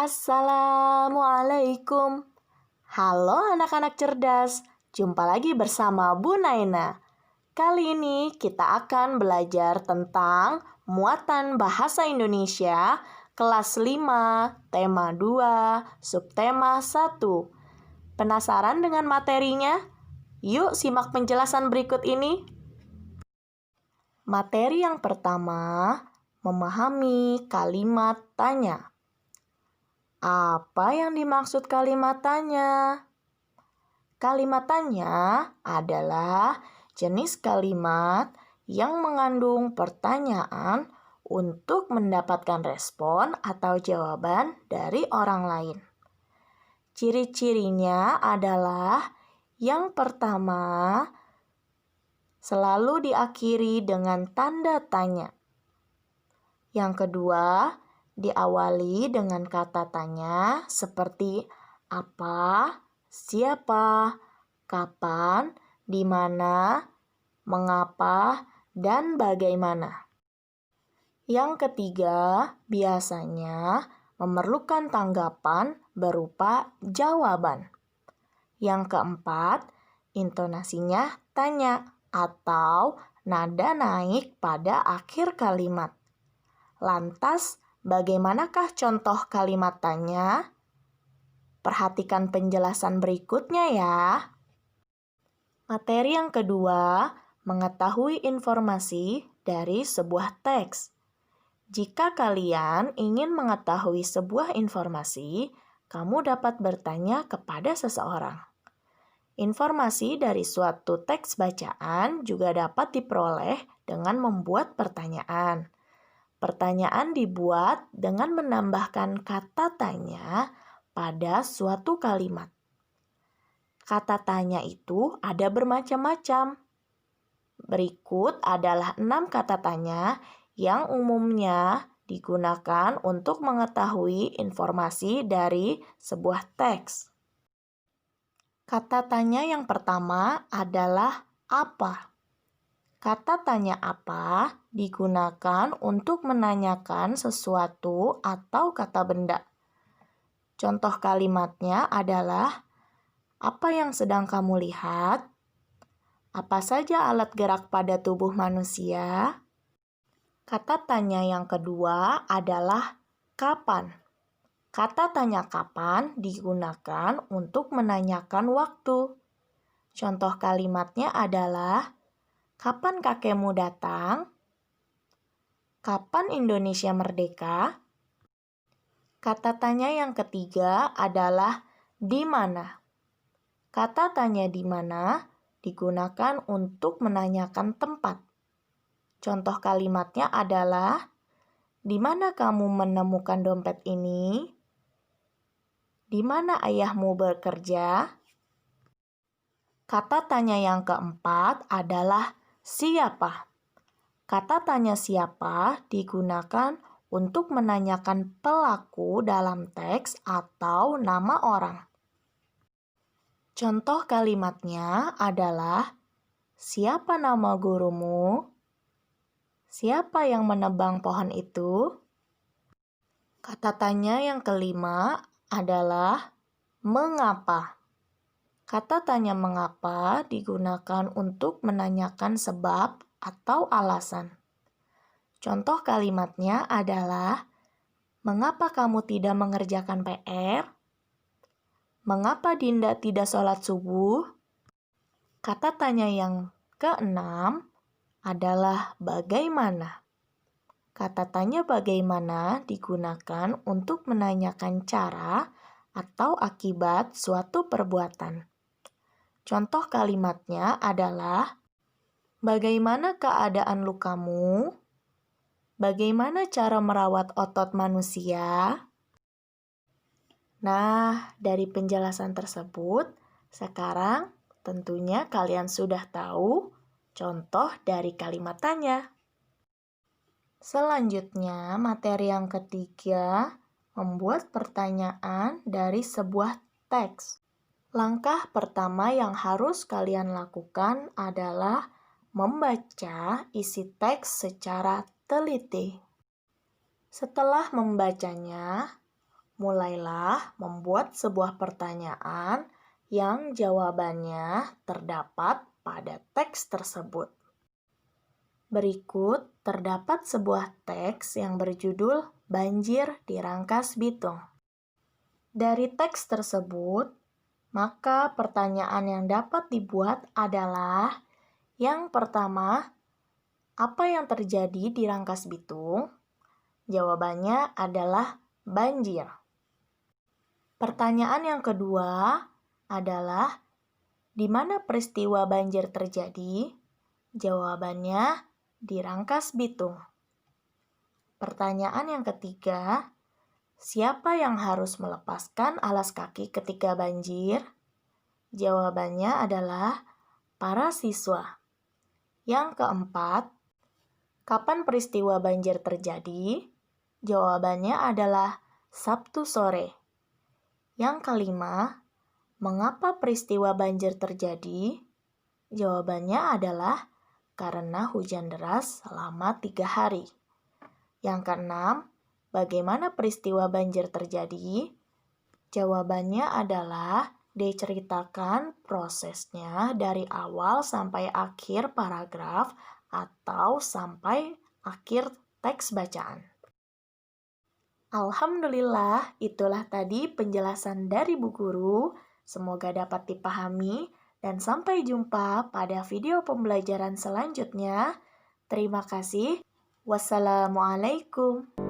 Assalamualaikum. Halo anak-anak cerdas, jumpa lagi bersama Bu Naina. Kali ini kita akan belajar tentang muatan bahasa Indonesia kelas 5, tema 2, subtema 1. Penasaran dengan materinya? Yuk simak penjelasan berikut ini. Materi yang pertama, memahami kalimat tanya. Apa yang dimaksud kalimat tanya? Kalimat tanya adalah jenis kalimat yang mengandung pertanyaan untuk mendapatkan respon atau jawaban dari orang lain. Ciri-cirinya adalah yang pertama, selalu diakhiri dengan tanda tanya. Yang kedua, diawali dengan kata tanya seperti apa, siapa, kapan, di mana, mengapa, dan bagaimana. Yang ketiga, biasanya memerlukan tanggapan berupa jawaban. Yang keempat, intonasinya tanya atau nada naik pada akhir kalimat. Lantas, bagaimanakah contoh kalimat tanya? Perhatikan penjelasan berikutnya ya. Materi yang kedua, mengetahui informasi dari sebuah teks. Jika kalian ingin mengetahui sebuah informasi, kamu dapat bertanya kepada seseorang. Informasi dari suatu teks bacaan juga dapat diperoleh dengan membuat pertanyaan. Pertanyaan dibuat dengan menambahkan kata tanya pada suatu kalimat. Kata tanya itu ada bermacam-macam. Berikut adalah 6 kata tanya yang umumnya digunakan untuk mengetahui informasi dari sebuah teks. Kata tanya yang pertama adalah apa. Kata tanya apa digunakan untuk menanyakan sesuatu atau kata benda. Contoh kalimatnya adalah, apa yang sedang kamu lihat? Apa saja alat gerak pada tubuh manusia? Kata tanya yang kedua adalah kapan. Kata tanya kapan digunakan untuk menanyakan waktu. Contoh kalimatnya adalah, kapan kakekmu datang? Kapan Indonesia merdeka? Kata tanya yang ketiga adalah di mana. Kata tanya di mana digunakan untuk menanyakan tempat. Contoh kalimatnya adalah, di mana kamu menemukan dompet ini? Di mana ayahmu bekerja? Kata tanya yang keempat adalah siapa. Kata tanya siapa digunakan untuk menanyakan pelaku dalam teks atau nama orang. Contoh kalimatnya adalah, siapa nama gurumu? Siapa yang menebang pohon itu? Kata tanya yang kelima adalah mengapa. Kata tanya mengapa digunakan untuk menanyakan sebab atau alasan. Contoh kalimatnya adalah, mengapa kamu tidak mengerjakan PR? Mengapa Dinda tidak sholat subuh? Kata tanya yang keenam adalah bagaimana. Kata tanya bagaimana digunakan untuk menanyakan cara atau akibat suatu perbuatan. Contoh kalimatnya adalah, bagaimana keadaan lukamu? Bagaimana cara merawat otot manusia? Nah, dari penjelasan tersebut, sekarang tentunya kalian sudah tahu contoh dari kalimat tanya. Selanjutnya, materi yang ketiga, membuat pertanyaan dari sebuah teks. Langkah pertama yang harus kalian lakukan adalah membaca isi teks secara teliti. Setelah membacanya, mulailah membuat sebuah pertanyaan yang jawabannya terdapat pada teks tersebut. Berikut terdapat sebuah teks yang berjudul Banjir di Rangkas Bitung. Dari teks tersebut, maka pertanyaan yang dapat dibuat adalah yang pertama, apa yang terjadi di Rangkas Bitung? Jawabannya adalah banjir. Pertanyaan yang kedua adalah, di mana peristiwa banjir terjadi? Jawabannya di Rangkas Bitung. Pertanyaan yang ketiga, siapa yang harus melepaskan alas kaki ketika banjir? Jawabannya adalah para siswa. Yang keempat, kapan peristiwa banjir terjadi? Jawabannya adalah Sabtu sore. Yang kelima, mengapa peristiwa banjir terjadi? Jawabannya adalah karena hujan deras selama 3 hari. Yang keenam, bagaimana peristiwa banjir terjadi? Jawabannya adalah diceritakan prosesnya dari awal sampai akhir paragraf atau sampai akhir teks bacaan. Alhamdulillah, itulah tadi penjelasan dari Bu Guru. Semoga dapat dipahami dan sampai jumpa pada video pembelajaran selanjutnya. Terima kasih. Wassalamualaikum.